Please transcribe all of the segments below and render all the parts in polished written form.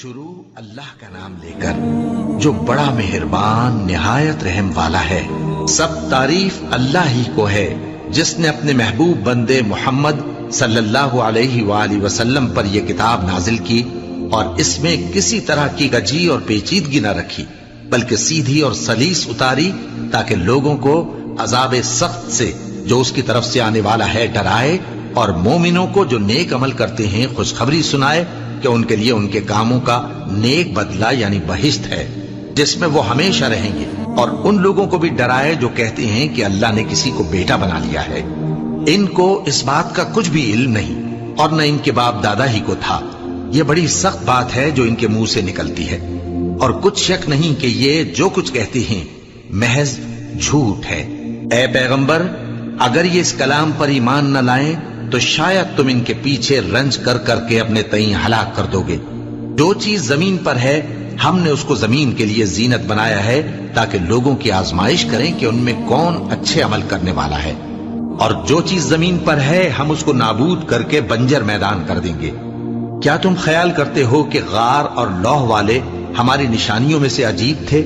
شروع اللہ کا نام لے کر جو بڑا مہربان نہایت رحم والا ہے۔ سب تعریف اللہ ہی کو ہے جس نے اپنے محبوب بندے محمد صلی اللہ علیہ وآلہ وسلم پر یہ کتاب نازل کی اور اس میں کسی طرح کی گجی اور پیچیدگی نہ رکھی بلکہ سیدھی اور سلیس اتاری تاکہ لوگوں کو عذاب سخت سے جو اس کی طرف سے آنے والا ہے ڈرائے اور مومنوں کو جو نیک عمل کرتے ہیں خوشخبری سنائے کہ ان کے لیے ان کے کاموں کا نیک بدلہ یعنی بہشت ہے جس میں وہ ہمیشہ رہیں گے، اور ان لوگوں کو بھی ڈرائے جو کہتے ہیں کہ اللہ نے کسی کو بیٹا بنا لیا ہے۔ ان کو اس بات کا کچھ بھی علم نہیں اور نہ ان کے باپ دادا ہی کو تھا۔ یہ بڑی سخت بات ہے جو ان کے منہ سے نکلتی ہے، اور کچھ شک نہیں کہ یہ جو کچھ کہتے ہیں محض جھوٹ ہے۔ اے پیغمبر، اگر یہ اس کلام پر ایمان نہ لائیں تو شاید تم ان کے پیچھے رنج کر کر کے اپنے تئیں ہلاک کر دو گے۔ جو چیز زمین پر ہے ہم نے اس کو زمین کے لیے زینت بنایا ہے تاکہ لوگوں کی آزمائش کریں کہ ان میں کون اچھے عمل کرنے والا ہے، اور جو چیز زمین پر ہے ہم اس کو نابود کر کے بنجر میدان کر دیں گے۔ کیا تم خیال کرتے ہو کہ غار اور لوح والے ہماری نشانیوں میں سے عجیب تھے؟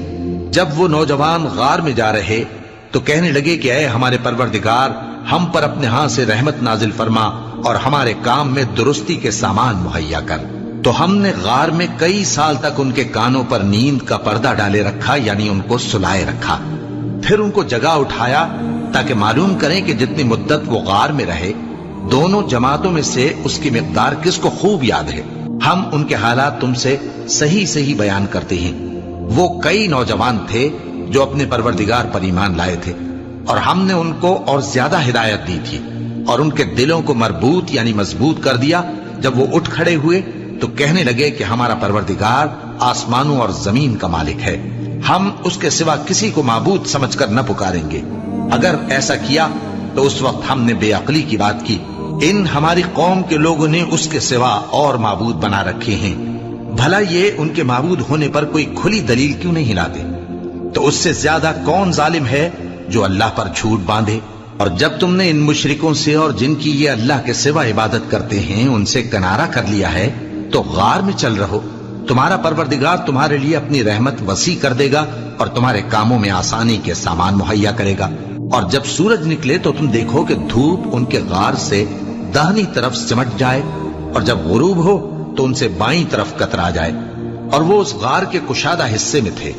جب وہ نوجوان غار میں جا رہے تو کہنے لگے کہ اے ہمارے پروردگار، ہم پر اپنے ہاں سے رحمت نازل فرما اور ہمارے کام میں درستی کے سامان مہیا کر۔ تو ہم نے غار میں کئی سال تک ان کے کانوں پر نیند کا پردہ ڈالے رکھا، یعنی ان کو سلائے رکھا۔ پھر ان کو جگہ اٹھایا تاکہ معلوم کریں کہ جتنی مدت وہ غار میں رہے دونوں جماعتوں میں سے اس کی مقدار کس کو خوب یاد ہے۔ ہم ان کے حالات تم سے صحیح صحیح بیان کرتے ہیں۔ وہ کئی نوجوان تھے جو اپنے پروردگار پر ایمان لائے تھے، اور ہم نے ان کو اور زیادہ ہدایت دی تھی اور ان کے دلوں کو مربوط یعنی مضبوط کر دیا۔ جب وہ اٹھ کھڑے ہوئے تو کہنے لگے کہ ہمارا پروردگار آسمانوں اور زمین کا مالک ہے، ہم اس کے سوا کسی کو معبود سمجھ کر نہ پکاریں گے۔ اگر ایسا کیا تو اس وقت ہم نے بے عقلی کی بات کی۔ ان ہماری قوم کے لوگوں نے اس کے سوا اور معبود بنا رکھے ہیں، بھلا یہ ان کے معبود ہونے پر کوئی کھلی دلیل کیوں نہیں لاتے؟ تو اس سے زیادہ کون ظالم ہے جو اللہ پر جھوٹ باندھے؟ اور جب تم نے ان مشرکوں سے اور جن کی یہ اللہ کے سوا عبادت کرتے ہیں ان سے کنارہ کر لیا ہے تو غار میں چل رہو، تمہارا پروردگار تمہارے لیے اپنی رحمت وسیع کر دے گا اور تمہارے کاموں میں آسانی کے سامان مہیا کرے گا۔ اور جب سورج نکلے تو تم دیکھو کہ دھوپ ان کے غار سے داہنی طرف سمٹ جائے، اور جب غروب ہو تو ان سے بائیں طرف کترا جائے، اور وہ اس غار کے کشادہ حصے میں تھے۔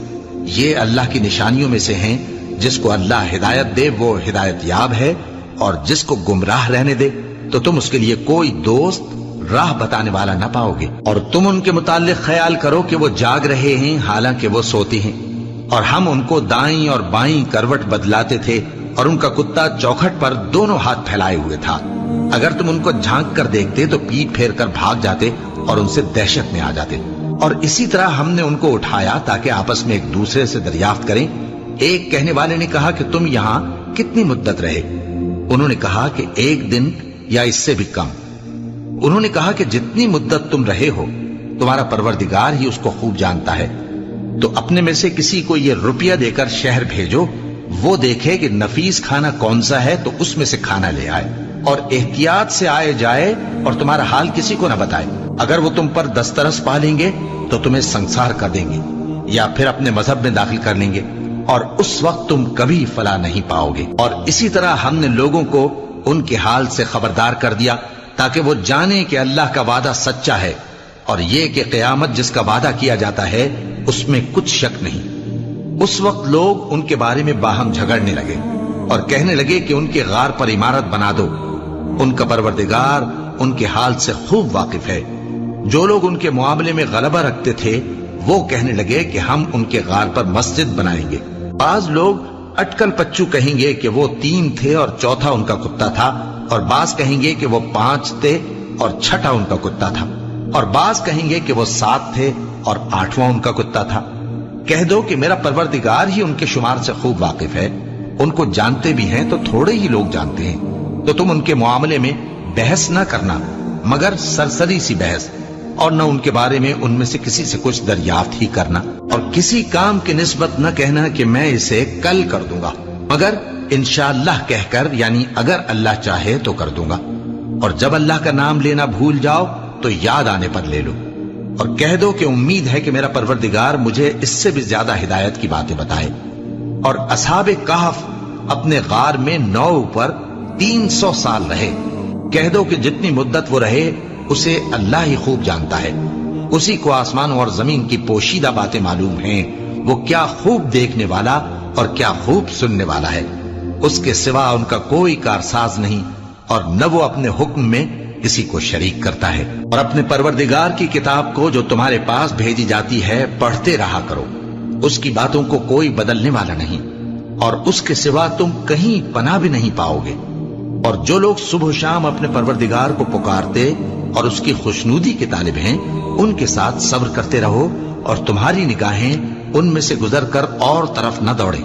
یہ اللہ کی نشانیوں میں سے ہیں، جس کو اللہ ہدایت دے وہ ہدایت یاب ہے، اور جس کو گمراہ رہنے دے تو تم اس کے لیے کوئی دوست راہ بتانے والا نہ پاؤ گے۔ اور تم ان کے متعلق خیال کرو کہ وہ جاگ رہے ہیں حالانکہ وہ سوتے ہیں، اور ہم ان کو دائیں اور بائیں کروٹ بدلاتے تھے، اور ان کا کتا چوکھٹ پر دونوں ہاتھ پھیلائے ہوئے تھا۔ اگر تم ان کو جھانک کر دیکھتے تو پیٹ پھیر کر بھاگ جاتے اور ان سے دہشت میں آ جاتے۔ اور اسی طرح ہم نے ان کو اٹھایا تاکہ آپس میں ایک دوسرے سے دریافت کریں۔ ایک کہنے والے نے کہا کہ تم یہاں کتنی مدت رہے؟ انہوں نے کہا کہ 1 دن یا اس سے بھی کم۔ انہوں نے کہا کہ جتنی مدت تم رہے ہو تمہارا پروردگار ہی اس کو خوب جانتا ہے، تو اپنے میں سے کسی کو یہ روپیہ دے کر شہر بھیجو، وہ دیکھے کہ نفیس کھانا کون سا ہے تو اس میں سے کھانا لے آئے، اور احتیاط سے آئے جائے اور تمہارا حال کسی کو نہ بتائے۔ اگر وہ تم پر دسترس پا لیں گے تو تمہیں سنسار کر دیں گے یا پھر اپنے مذہب میں داخل کر لیں گے، اور اس وقت تم کبھی فلاح نہیں پاؤ گے۔ اور اسی طرح ہم نے لوگوں کو ان کے حال سے خبردار کر دیا تاکہ وہ جانیں کہ اللہ کا وعدہ سچا ہے، اور یہ کہ قیامت جس کا وعدہ کیا جاتا ہے اس میں کچھ شک نہیں۔ اس وقت لوگ ان کے بارے میں باہم جھگڑنے لگے اور کہنے لگے کہ ان کے غار پر عمارت بنا دو۔ ان کا پروردگار ان کے حال سے خوب واقف ہے۔ جو لوگ ان کے معاملے میں غلبہ رکھتے تھے وہ کہنے لگے کہ ہم ان کے غار پر مسجد بنائیں گے۔ بعض لوگ اٹکل پچو کہیں گے کہ وہ 3 تھے اور چوتھا ان کا کتا تھا، اور بعض کہیں گے کہ وہ 5 تھے اور چھٹا ان کا کتا تھا، اور بعض کہیں گے کہ وہ 7 تھے اور 8واں ان کا کتا تھا۔ کہہ دو کہ میرا پروردگار ہی ان کے شمار سے خوب واقف ہے، ان کو جانتے بھی ہیں تو تھوڑے ہی لوگ جانتے ہیں۔ تو تم ان کے معاملے میں بحث نہ کرنا مگر سرسری سی بحث، اور نہ ان کے بارے میں ان میں سے کسی سے کچھ دریافت ہی کرنا، اور کسی کام کی نسبت نہ کہنا کہ میں اسے کل کر دوں گا، مگر انشاءاللہ کہہ کر یعنی اگر اللہ چاہے تو کر دوں گا۔ اور جب اللہ کا نام لینا بھول جاؤ تو یاد آنے پر لے لو۔ اور کہہ دو کہ امید ہے کہ میرا پروردگار مجھے اس سے بھی زیادہ ہدایت کی باتیں بتائے۔ اور اصحاب کہف اپنے غار میں 9 پر 300 سال رہے۔ کہہ دو کہ جتنی مدت وہ رہے اسے اللہ ہی خوب جانتا ہے، اسی کو آسمانوں اور زمین کی پوشیدہ باتیں معلوم ہیں، وہ کیا خوب دیکھنے والا اور کیا خوب سننے والا ہے۔ اس کے سوا ان کا کوئی کارساز نہیں، اور نہ وہ اپنے حکم میں کسی کو شریک کرتا ہے۔ اور اپنے پروردگار کی کتاب کو جو تمہارے پاس بھیجی جاتی ہے پڑھتے رہا کرو، اس کی باتوں کو کوئی بدلنے والا نہیں، اور اس کے سوا تم کہیں پناہ بھی نہیں پاؤ گے۔ اور جو لوگ صبح و شام اپنے پروردگار کو پکارتے اور اس کی خوشنودی کے طالب ہیں، ان کے ساتھ صبر کرتے رہو، اور تمہاری نگاہیں ان میں سے گزر کر اور طرف نہ دوڑے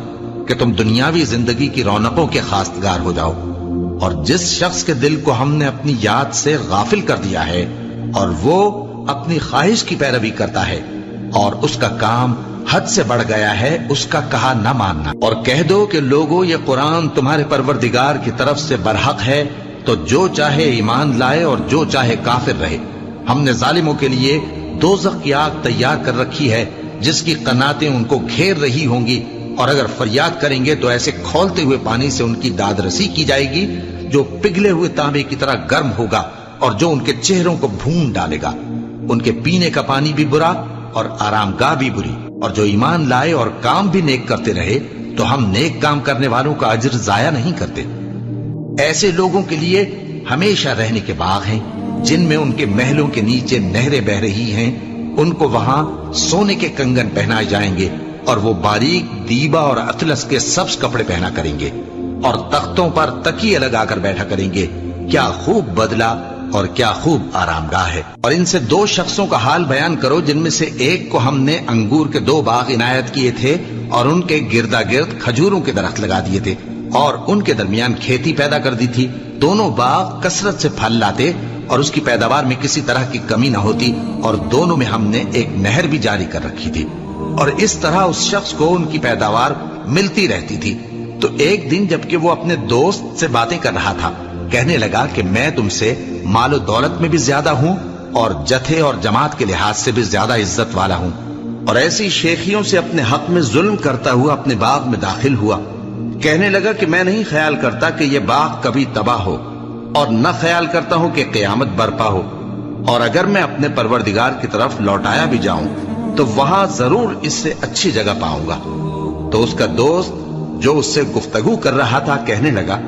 کہ تم دنیاوی زندگی کی رونقوں کے خواستگار ہو جاؤ۔ اور جس شخص کے دل کو ہم نے اپنی یاد سے غافل کر دیا ہے اور وہ اپنی خواہش کی پیروی کرتا ہے اور اس کا کام حد سے بڑھ گیا ہے، اس کا کہا نہ ماننا۔ اور کہہ دو کہ لوگو یہ قرآن تمہارے پروردگار کی طرف سے برحق ہے، تو جو چاہے ایمان لائے اور جو چاہے کافر رہے۔ ہم نے ظالموں کے لیے دوزخ کی آگ تیار کر رکھی ہے جس کی قناتیں ان کو گھیر رہی ہوں گی، اور اگر فریاد کریں گے تو ایسے کھولتے ہوئے پانی سے ان کی داد رسی کی جائے گی جو پگھلے ہوئے تانبے کی طرح گرم ہوگا، اور جو ان کے چہروں کو بھون ڈالے گا۔ ان کے پینے کا پانی بھی برا اور آرام گاہ بھی بری۔ اور جو ایمان لائے اور کام بھی نیک کرتے رہے تو ہم نیک کام کرنے والوں کا اجر ضائع نہیں کرتے۔ ایسے لوگوں کے لیے ہمیشہ رہنے کے باغ ہیں جن میں ان کے محلوں کے نیچے نہریں بہ رہی ہیں، ان کو وہاں سونے کے کنگن پہنائے جائیں گے، اور وہ باریک دیبا اور اطلس کے سبز کپڑے پہنا کریں گے، اور تختوں پر تکیے لگا کر بیٹھا کریں گے۔ کیا خوب بدلہ اور کیا خوب آرام گاہ ہے۔ اور ان سے 2 شخصوں کا حال بیان کرو جن میں سے ایک کو ہم نے انگور کے 2 باغ عنایت کیے تھے اور ان کے گردا گرد کھجوروں کے درخت لگا دیے تھے، اور ان کے درمیان کھیتی پیدا کر دی تھی۔ دونوں باغ کثرت سے پھل لاتے اور اس کی پیداوار میں کسی طرح کی کمی نہ ہوتی، اور دونوں میں ہم نے ایک نہر بھی جاری کر رکھی تھی، اور اس طرح اس شخص کو ان کی پیداوار ملتی رہتی تھی۔ تو ایک دن جبکہ وہ اپنے دوست سے باتیں کر رہا تھا، کہنے لگا کہ میں تم سے مال و دولت میں بھی زیادہ ہوں اور جتھے اور جماعت کے لحاظ سے بھی زیادہ عزت والا ہوں، اور ایسی شیخیوں سے اپنے حق میں ظلم کرتا ہوا اپنے باغ میں داخل ہوا۔ کہنے لگا کہ میں نہیں خیال کرتا کہ یہ باغ کبھی تباہ ہو، اور نہ خیال کرتا ہوں کہ قیامت برپا ہو، اور اگر میں اپنے پروردگار کی طرف لوٹایا بھی جاؤں تو وہاں ضرور اس سے اچھی جگہ پاؤں گا۔ تو اس کا دوست جو اس سے گفتگو کر رہا تھا کہنے لگا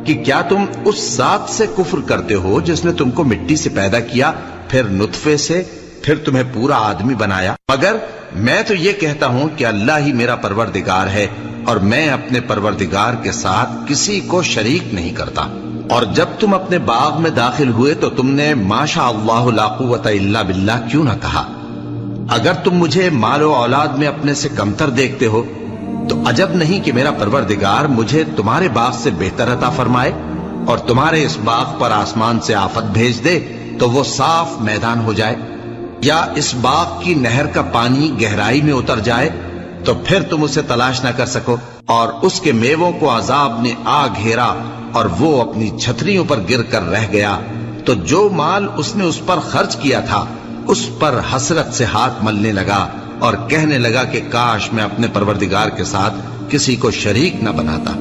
کہ کیا تم اس ذات سے کفر کرتے ہو جس نے تم کو مٹی سے پیدا کیا، پھر نطفے سے، پھر تمہیں پورا آدمی بنایا؟ مگر میں تو یہ کہتا ہوں کہ اللہ ہی میرا پروردگار ہے، اور میں اپنے پروردگار کے ساتھ کسی کو شریک نہیں کرتا۔ اور جب تم اپنے باغ میں داخل ہوئے تو تم نے ما شاء اللہ لا قوت الا باللہ کیوں نہ کہا؟ اگر تم مجھے مال و اولاد میں اپنے سے کمتر دیکھتے ہو تو عجب نہیں کہ میرا پروردگار مجھے تمہارے باغ سے بہتر عطا فرمائے، اور تمہارے اس باغ پر آسمان سے آفت بھیج دے تو وہ صاف میدان ہو جائے، یا اس باغ کی نہر کا پانی گہرائی میں اتر جائے تو پھر تم اسے تلاش نہ کر سکو، اور اس کے میووں کو عذاب نے آ گھیرا اور وہ اپنی چھتریوں پر گر کر رہ گیا، تو جو مال اس نے اس پر خرچ کیا تھا اس پر حسرت سے ہاتھ ملنے لگا اور کہنے لگا کہ کاش میں اپنے پروردگار کے ساتھ کسی کو شریک نہ بناتا۔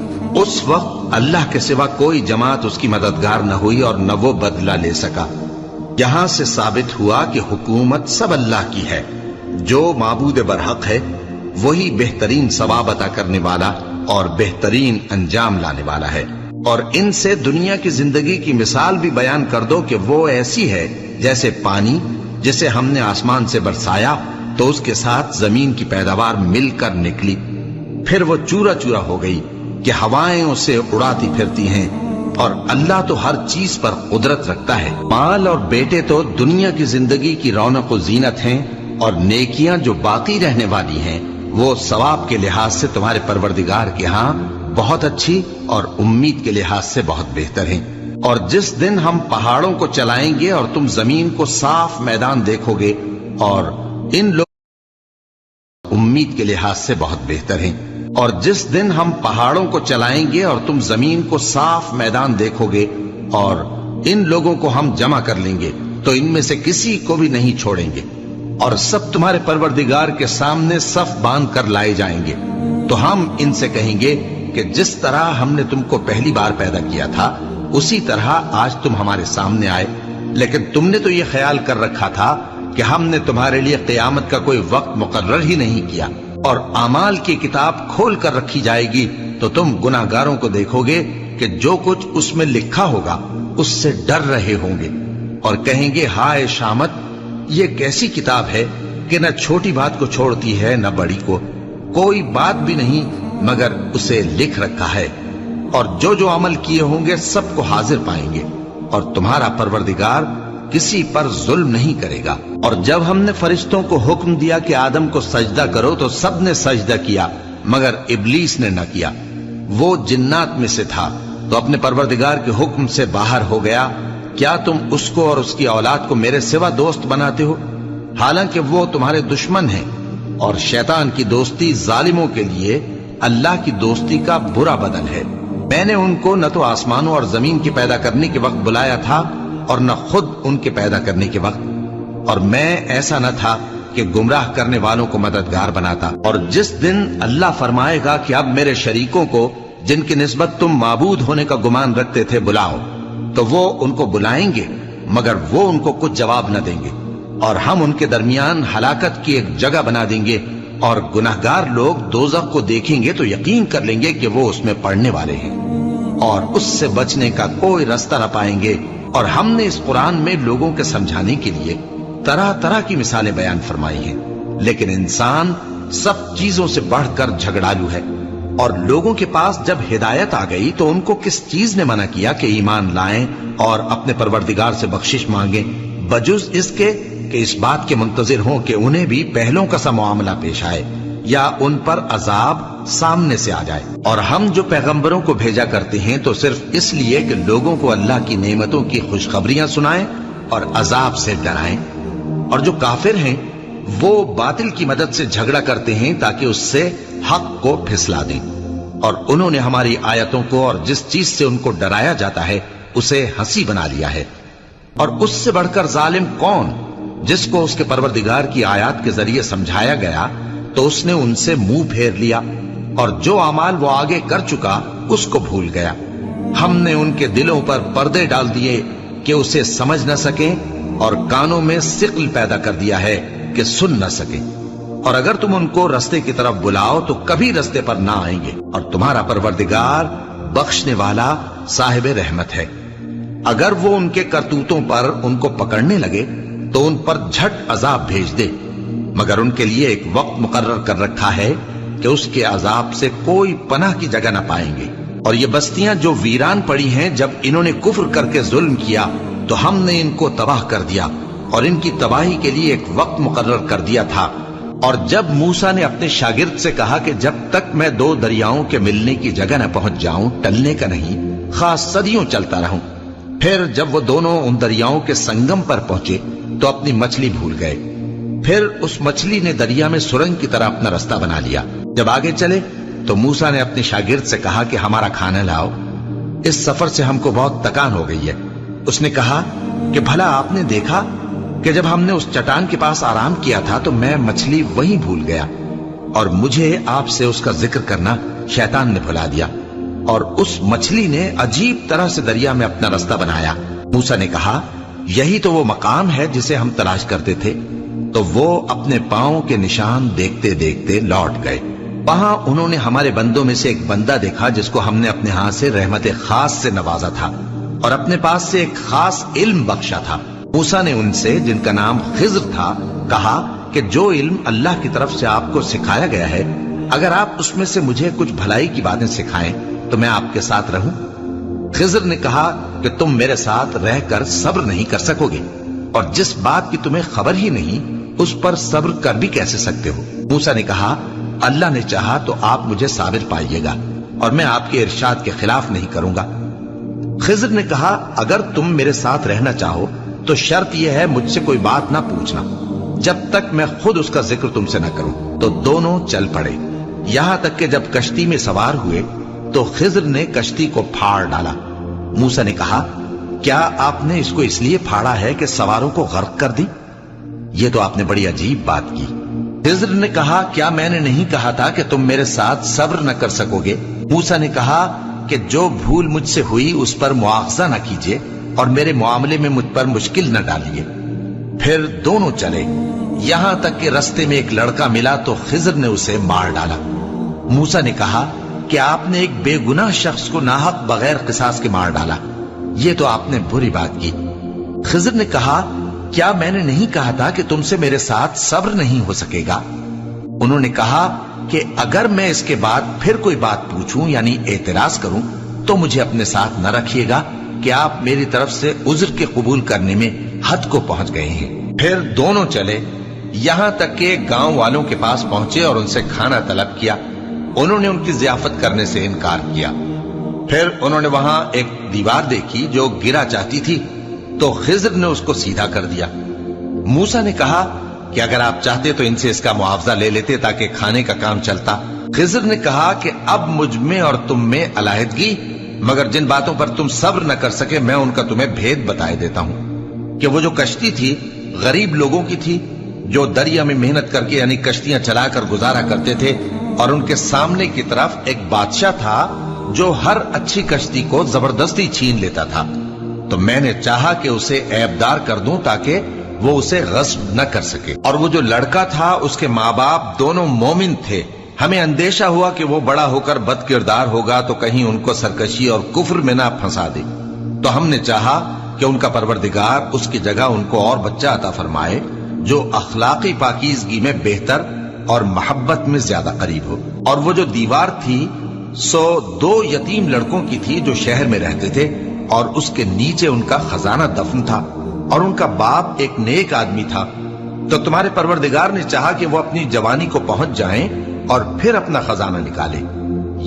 اس وقت اللہ کے سوا کوئی جماعت اس کی مددگار نہ ہوئی اور نہ وہ بدلہ لے سکا۔ یہاں سے ثابت ہوا کہ حکومت سب اللہ کی ہے، جو معبود برحق ہے وہی بہترین ثواب عطا کرنے والا اور بہترین انجام لانے والا ہے۔ اور ان سے دنیا کی زندگی کی مثال بھی بیان کر دو کہ وہ ایسی ہے جیسے پانی جسے ہم نے آسمان سے برسایا تو اس کے ساتھ زمین کی پیداوار مل کر نکلی، پھر وہ چورا چورا ہو گئی کہ ہوائیں اسے اڑاتی پھرتی ہیں، اور اللہ تو ہر چیز پر قدرت رکھتا ہے۔ مال اور بیٹے تو دنیا کی زندگی کی رونق و زینت ہیں، اور نیکیاں جو باقی رہنے والی ہیں وہ ثواب کے لحاظ سے تمہارے پروردگار کے ہاں بہت اچھی اور امید کے لحاظ سے بہت بہتر ہیں۔ اور جس دن ہم پہاڑوں کو چلائیں گے اور تم زمین کو صاف میدان دیکھو گے، اور ان لوگ امید کے لحاظ سے بہت بہتر ہیں۔ اور جس دن ہم پہاڑوں کو چلائیں گے اور تم زمین کو صاف میدان دیکھو گے، اور ان لوگوں کو ہم جمع کر لیں گے تو ان میں سے کسی کو بھی نہیں چھوڑیں گے، اور سب تمہارے پروردگار کے سامنے صف باندھ کر لائے جائیں گے. تو ہم ان سے کہیں گے کہ جس طرح ہم نے تم کو پہلی بار پیدا کیا تھا اسی طرح آج تم ہمارے سامنے آئے، لیکن تم نے تو یہ خیال کر رکھا تھا کہ ہم نے تمہارے لیے قیامت کا کوئی وقت مقرر ہی نہیں کیا، اور اعمال کی کتاب کھول کر رکھی جائے گی تو تم گناہگاروں کو دیکھو گے کہ جو کچھ اس میں لکھا ہوگا اس سے ڈر رہے ہوں گے، اور کہیں گے ہائے شامت، یہ کیسی کتاب ہے کہ نہ چھوٹی بات کو چھوڑتی ہے نہ بڑی کو، کوئی بات بھی نہیں مگر اسے لکھ رکھا ہے، اور جو جو عمل کیے ہوں گے سب کو حاضر پائیں گے، اور تمہارا پروردگار کسی پر ظلم نہیں کرے گا. اور جب ہم نے فرشتوں کو حکم دیا کہ آدم کو سجدہ کرو تو سب نے سجدہ کیا مگر ابلیس نے نہ کیا، وہ جنات میں سے تھا تو اپنے پروردگار کے حکم سے باہر ہو گیا. کیا تم اس کو اور اس کی اولاد کو میرے سوا دوست بناتے ہو، حالانکہ وہ تمہارے دشمن ہیں، اور شیطان کی دوستی ظالموں کے لیے اللہ کی دوستی کا برا بدل ہے. میں نے ان کو نہ تو آسمانوں اور زمین کے پیدا کرنے کے وقت بلایا تھا اور نہ خود ان کے پیدا کرنے کے وقت، اور میں ایسا نہ تھا کہ گمراہ کرنے والوں کو مددگار بناتا. اور جس دن اللہ فرمائے گا کہ اب میرے شریکوں کو جن کی نسبت تم معبود ہونے کا گمان رکھتے تھے بلاؤ، تو وہ ان کو بلائیں گے مگر وہ ان کو کچھ جواب نہ دیں گے، اور ہم ان کے درمیان ہلاکت کی ایک جگہ بنا دیں گے، اور گناہگار لوگ دوزخ کو دیکھیں گے تو یقین کر لیں گے کہ وہ اس میں پڑنے والے ہیں، اور اس سے بچنے کا کوئی راستہ نہ پائیں گے. اور ہم نے اس قرآن میں لوگوں کے سمجھانے کے لیے طرح طرح کی مثالیں بیان فرمائی ہیں، لیکن انسان سب چیزوں سے بڑھ کر جھگڑالو ہے. اور لوگوں کے پاس جب ہدایت آ گئی تو ان کو کس چیز نے منع کیا کہ ایمان لائیں اور اپنے پروردگار سے بخشش مانگیں، بجز اس کے کہ اس بات کے منتظر ہوں کہ انہیں بھی پہلوں کا سا معاملہ پیش آئے یا ان پر عذاب سامنے سے آ جائے. اور ہم جو پیغمبروں کو بھیجا کرتے ہیں تو صرف اس لیے کہ لوگوں کو اللہ کی نعمتوں کی خوشخبریاں سنائیں اور عذاب سے ڈرائیں. اور جو کافر ہیں وہ باطل کی مدد سے جھگڑا کرتے ہیں تاکہ اس سے حق کو پھسلا دیں، اور انہوں نے ہماری آیتوں کو اور جس چیز سے ان کو ڈرایا جاتا ہے اسے ہنسی بنا لیا ہے. اور اس سے بڑھ کر ظالم کون، جس کو اس کے پروردگار کی آیات کے ذریعے سمجھایا گیا تو اس نے ان سے منہ پھیر لیا، اور جو اعمال وہ آگے کر چکا اس کو بھول گیا. ہم نے ان کے دلوں پر پردے ڈال دیے کہ اسے سمجھ نہ سکیں، اور کانوں میں ثقل پیدا کر دیا ہے کہ سن نہ سکیں. اور اگر تم ان کو رستے کی طرف بلاؤ تو کبھی رستے پر نہ آئیں گے، اور تمہارا پروردگار بخشنے والا صاحب رحمت ہے. اگر وہ ان کے کرتوتوں پر ان کو پکڑنے لگے تو ان پر جھٹ عذاب بھیج دے، مگر ان کے لیے ایک وقت مقرر کر رکھا ہے کہ اس کے عذاب سے کوئی پناہ کی جگہ نہ پائیں گے. اور یہ بستیاں جو ویران پڑی ہیں، جب انہوں نے کفر کر کے ظلم کیا تو ہم نے ان کو تباہ کر دیا، اور ان کی تباہی کے لیے ایک وقت مقرر کر دیا تھا. اور جب موسیٰ نے اپنے شاگرد سے کہا کہ جب تک میں دو دریاؤں کے ملنے کی جگہ نہ پہنچ جاؤں ٹلنے کا نہیں، خاص صدیوں چلتا رہوں. پھر جب وہ دونوں ان دریاؤں کے سنگم پر پہنچے تو اپنی مچھلی بھول گئے. پھر اس مچھلی نے دریا میں سرنگ کی طرح اپنا راستہ بنا لیا. جب آگے چلے تو موسیٰ نے اپنے شاگرد سے کہا کہ ہمارا کھانا لاؤ، اس سفر سے ہم کو بہت تکان ہو گئی ہے. اس نے کہا کہ بھلا آپ نے دیکھا کہ جب ہم نے اس چٹان کے پاس آرام کیا تھا تو میں مچھلی وہیں بھول گیا، اور مجھے آپ سے اس کا ذکر کرنا شیطان نے بھلا دیا، اور اس مچھلی نے عجیب طرح سے دریا میں اپنا راستہ بنایا. موسیٰ نے کہا یہی تو وہ مقام ہے جسے ہم تلاش کرتے تھے. تو وہ اپنے پاؤں کے نشان دیکھتے دیکھتے لوٹ گئے. وہاں انہوں نے ہمارے بندوں میں سے ایک بندہ دیکھا جس کو ہم نے اپنے ہاتھ سے رحمت خاص سے نوازا تھا اور اپنے پاس سے ایک خاص علم بخشا تھا. موسیٰ نے ان سے جن کا نام خضر تھا کہا کہ جو علم اللہ کی طرف سے آپ کو سکھایا گیا ہے، اگر آپ اس میں سے مجھے کچھ بھلائی کی باتیں سکھائیں تو میں آپ کے ساتھ رہوں. خضر نے کہا کہ تم میرے ساتھ رہ کر صبر نہیں کر سکو گے، اور جس بات کی تمہیں خبر ہی نہیں اس پر صبر کر بھی کیسے سکتے ہو. موسیٰ نے کہا اللہ نے چاہا تو آپ مجھے صابر پائیے گا، اور میں آپ کے ارشاد کے خلاف نہیں کروں گا. خضر نے کہا اگر تم میرے ساتھ رہنا چاہو تو شرط یہ ہے مجھ سے کوئی بات نہ پوچھنا جب تک میں خود اس کا ذکر تم سے نہ کروں. تو دونوں چل پڑے، یہاں تک کہ جب کشتی میں سوار ہوئے تو خضر نے کشتی کو پھاڑ ڈالا. موسیٰ نے کہا کیا آپ نے اس کو اس لیے پھاڑا ہے کہ سواروں کو غرق کر دی؟ یہ تو آپ نے بڑی عجیب بات کی۔ خضر نے کہا کیا میں نے نہیں کہا تھا کہ تم میرے ساتھ صبر نہ کر سکو گے؟ موسیٰ نے کہا کہ جو بھول مجھ سے ہوئی اس پر مواخذہ نہ کیجیے اور میرے معاملے میں مجھ پر مشکل نہ ڈالیے۔ پھر دونوں چلے، یہاں تک کہ رستے میں ایک لڑکا ملا تو خضر نے اسے مار ڈالا۔ موسیٰ نے کہا کہ آپ نے ایک بے گناہ شخص کو ناحق بغیر قصاص کے مار ڈالا، یہ تو آپ نے بری بات کی۔ خضر نے کہا کیا میں نے نہیں کہا تھا کہ تم سے میرے ساتھ صبر نہیں ہو سکے گا؟ انہوں نے کہا کہ اگر میں اس کے بعد پھر کوئی بات پوچھوں یعنی اعتراض کروں تو مجھے اپنے ساتھ نہ رکھیے گا کہ آپ میری طرف سے عذر کے قبول کرنے میں حد کو پہنچ گئے ہیں۔ پھر دونوں چلے، یہاں تک کہ گاؤں والوں کے پاس پہنچے اور ان سے کھانا طلب کیا۔ انہوں نے ان کی ضیافت کرنے سے انکار کیا۔ پھر انہوں نے وہاں ایک دیوار دیکھی جو گرا چاہتی تھی تو خضر نے اس کو سیدھا کر دیا۔ موسیٰ نے کہا کہ اگر آپ چاہتے تو ان سے اس کا معاوضہ لے لیتے تاکہ کھانے کا کام چلتا۔ خضر نے کہا کہ اب مجھ میں اور تم میں علیحدگی، مگر جن باتوں پر تم صبر نہ کر سکے میں ان کا تمہیں بھید بتائے دیتا ہوں کہ وہ جو کشتی تھی غریب لوگوں کی تھی جو دریا میں محنت کر کے یعنی کشتیاں چلا کر گزارا کرتے تھے، اور ان کے سامنے کی طرف ایک بادشاہ تھا جو ہر اچھی کشتی کو زبردستی چھین لیتا تھا، تو میں نے چاہا کہ اسے عیبدار کر دوں تاکہ وہ اسے غصب نہ کر سکے۔ اور وہ جو لڑکا تھا اس کے ماں باپ دونوں مومن تھے، ہمیں اندیشہ ہوا کہ وہ بڑا ہو کر بد کردار ہوگا تو کہیں ان کو سرکشی اور کفر میں نہ پھنسا دے، تو ہم نے چاہا کہ ان کا پروردگار اس کی جگہ ان کو اور بچہ عطا فرمائے جو اخلاقی پاکیزگی میں بہتر اور محبت میں زیادہ قریب ہو۔ اور وہ جو دیوار تھی سو 2 یتیم لڑکوں کی تھی جو شہر میں رہتے تھے، اور اس کے نیچے ان کا خزانہ دفن تھا، اور ان کا باپ ایک نیک آدمی تھا۔ تو تمہارے پروردگار نے چاہا کہ وہ اپنی جوانی کو پہنچ جائیں اور پھر اپنا خزانہ نکالے۔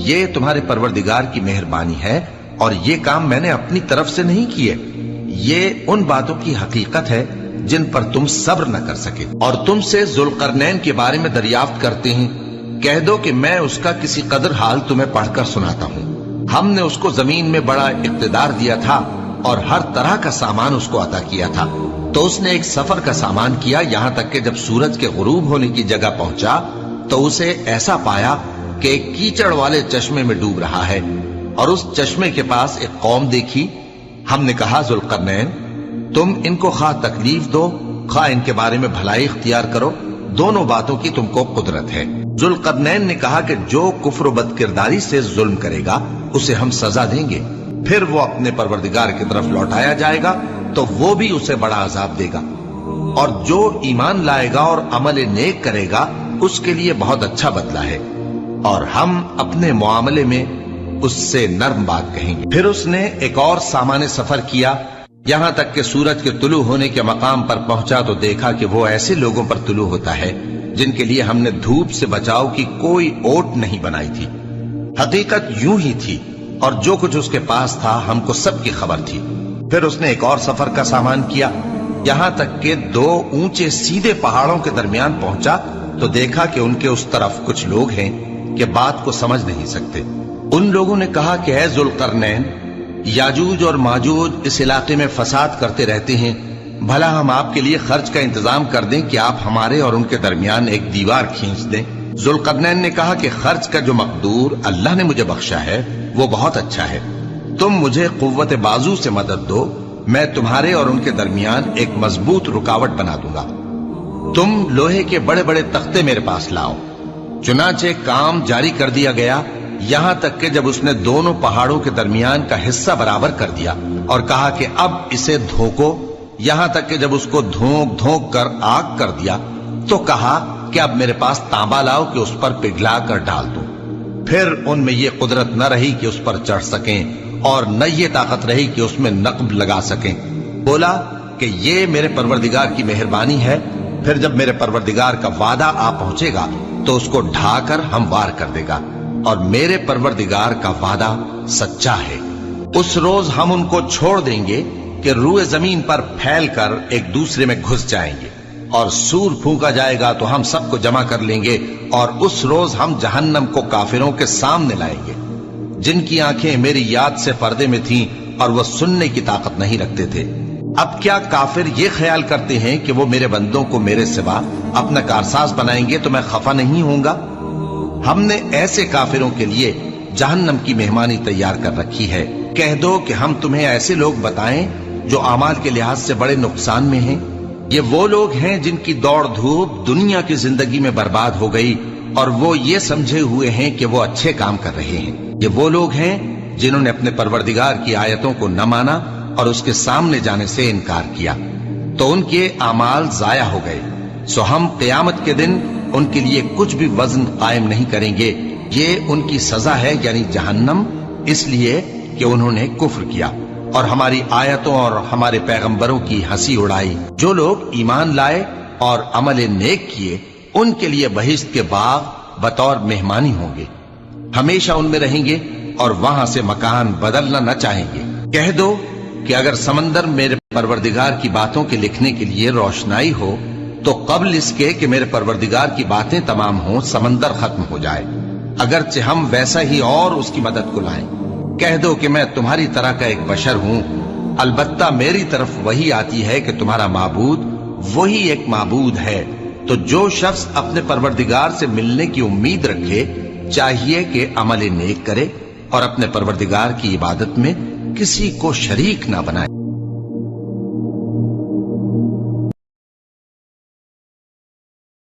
یہ تمہارے پروردگار کی مہربانی ہے، اور یہ کام میں نے اپنی طرف سے نہیں کیے، یہ ان باتوں کی حقیقت ہے جن پر تم صبر نہ کر سکے۔ اور تم سے ذوالقرنین کے بارے میں دریافت کرتے ہیں، کہہ دو کہ میں اس کا کسی قدر حال تمہیں پڑھ کر سناتا ہوں۔ ہم نے اس کو زمین میں بڑا اقتدار دیا تھا اور ہر طرح کا سامان اس کو عطا کیا تھا، تو اس نے ایک سفر کا سامان کیا، یہاں تک کہ جب سورج کے غروب ہونے کی جگہ پہنچا تو اسے ایسا پایا کہ ایک کیچڑ والے چشمے میں ڈوب رہا ہے، اور اس چشمے کے پاس ایک قوم دیکھی۔ ہم نے کہا ذوالقرنین تم ان کو خواہ تکلیف دو خواہ ان کے بارے میں بھلائی اختیار کرو، دونوں باتوں کی تم کو قدرت ہے۔ ذوالقرنین نے کہا کہ جو کفر و بد کرداری سے ظلم کرے گا اسے ہم سزا دیں گے، پھر وہ اپنے پروردگار کی طرف لوٹایا جائے گا تو وہ بھی اسے بڑا عذاب دے گا، اور جو ایمان لائے گا اور عمل نیک کرے گا اس کے لیے بہت اچھا بدلہ ہے، اور ہم اپنے معاملے میں اس سے نرم بات کہیں گے۔ پھر اس نے ایک اور سامان سفر کیا، یہاں تک کہ سورج کے طلوع ہونے کے مقام پر پہنچا تو دیکھا کہ وہ ایسے لوگوں پر طلوع ہوتا ہے جن کے لیے ہم نے دھوپ سے بچاؤ کی کوئی اوٹ نہیں بنائی تھی۔ حقیقت یوں ہی تھی، اور جو کچھ اس کے پاس تھا ہم کو سب کی خبر تھی۔ پھر اس نے ایک اور سفر کا سامان کیا، یہاں تک کہ 2 اونچے سیدھے پہاڑوں کے درمیان پہنچا تو دیکھا کہ ان کے اس طرف کچھ لوگ ہیں کہ بات کو سمجھ نہیں سکتے۔ ان لوگوں نے کہا کہ اے ذوالقرنین، یاجوج اور ماجوج اس علاقے میں فساد کرتے رہتے ہیں، بھلا ہم آپ کے لیے خرچ کا انتظام کر دیں کہ آپ ہمارے اور ان کے درمیان ایک دیوار کھینچ دیں۔ ذوالقرنین نے کہا کہ خرچ کا جو مقدور اللہ نے مجھے بخشا ہے وہ بہت اچھا ہے، تم مجھے قوت بازو سے مدد دو، میں تمہارے اور ان کے درمیان ایک مضبوط رکاوٹ بنا دوں گا۔ تم لوہے کے بڑے بڑے تختے میرے پاس لاؤ۔ چنانچہ کام جاری کر دیا گیا، یہاں تک کہ جب اس نے دونوں پہاڑوں کے درمیان کا حصہ برابر کر دیا اور کہا کہ اب اسے دھوکو، یہاں تک کہ جب اس کو دھونک دھونک کر آگ کر دیا تو کہا کہ اب میرے پاس تانبا لاؤ کہ اس پر پگھلا کر ڈال دوں۔ پھر ان میں یہ قدرت نہ رہی کہ اس پر چڑھ سکیں، اور نہ یہ طاقت رہی کہ اس میں نقب لگا سکیں۔ بولا کہ یہ میرے پروردگار کی مہربانی ہے، پھر جب میرے پروردگار کا وعدہ آ پہنچے گا تو اس کو ڈھا کر ہموار کر دے گا، اور میرے پروردگار کا وعدہ سچا ہے۔ اس روز ہم ان کو چھوڑ دیں گے کہ روئے زمین پر پھیل کر ایک دوسرے میں گھس جائیں گے، اور سور پھونکا جائے گا تو ہم سب کو جمع کر لیں گے، اور اس روز ہم جہنم کو کافروں کے سامنے لائیں گے جن کی آنکھیں میری یاد سے پردے میں تھیں اور وہ سننے کی طاقت نہیں رکھتے تھے۔ اب کیا کافر یہ خیال کرتے ہیں کہ وہ میرے بندوں کو میرے سوا اپنا کارساز بنائیں گے تو میں خفا نہیں ہوں گا؟ ہم نے ایسے کافروں کے لیے جہنم کی مہمانی تیار کر رکھی ہے۔ کہہ دو کہ ہم تمہیں ایسے لوگ بتائیں جو اعمال کے لحاظ سے بڑے نقصان میں ہیں۔ یہ وہ لوگ ہیں جن کی دوڑ دھوپ دنیا کی زندگی میں برباد ہو گئی اور وہ یہ سمجھے ہوئے ہیں کہ وہ اچھے کام کر رہے ہیں۔ یہ وہ لوگ ہیں جنہوں نے اپنے پروردگار کی آیتوں کو نہ مانا اور اس کے سامنے جانے سے انکار کیا، تو ان کے اعمال ضائع ہو گئے۔ سو ہم قیامت کے دن ان کے لیے کچھ بھی وزن قائم نہیں کریں گے۔ یہ ان کی سزا ہے، یعنی جہنم، اس لیے کہ انہوں نے کفر کیا اور ہماری آیتوں اور ہمارے پیغمبروں کی ہنسی اڑائی۔ جو لوگ ایمان لائے اور عمل نیک کیے ان کے لیے بہشت کے باغ بطور مہمانی ہوں گے، ہمیشہ ان میں رہیں گے اور وہاں سے مکان بدلنا نہ چاہیں گے۔ کہہ دو کہ اگر سمندر میرے پروردگار کی باتوں کے لکھنے کے لیے روشنائی ہو تو قبل اس کے کہ میرے پروردگار کی باتیں تمام ہوں سمندر ختم ہو جائے، اگرچہ ہم ویسا ہی اور اس کی مدد کو لائیں۔ کہہ دو کہ میں تمہاری طرح کا ایک بشر ہوں، البتہ میری طرف وہی آتی ہے کہ تمہارا معبود وہی ایک معبود ہے۔ تو جو شخص اپنے پروردگار سے ملنے کی امید رکھے چاہیے کہ عمل نیک کرے اور اپنے پروردگار کی عبادت میں کسی کو شریک نہ بنائے۔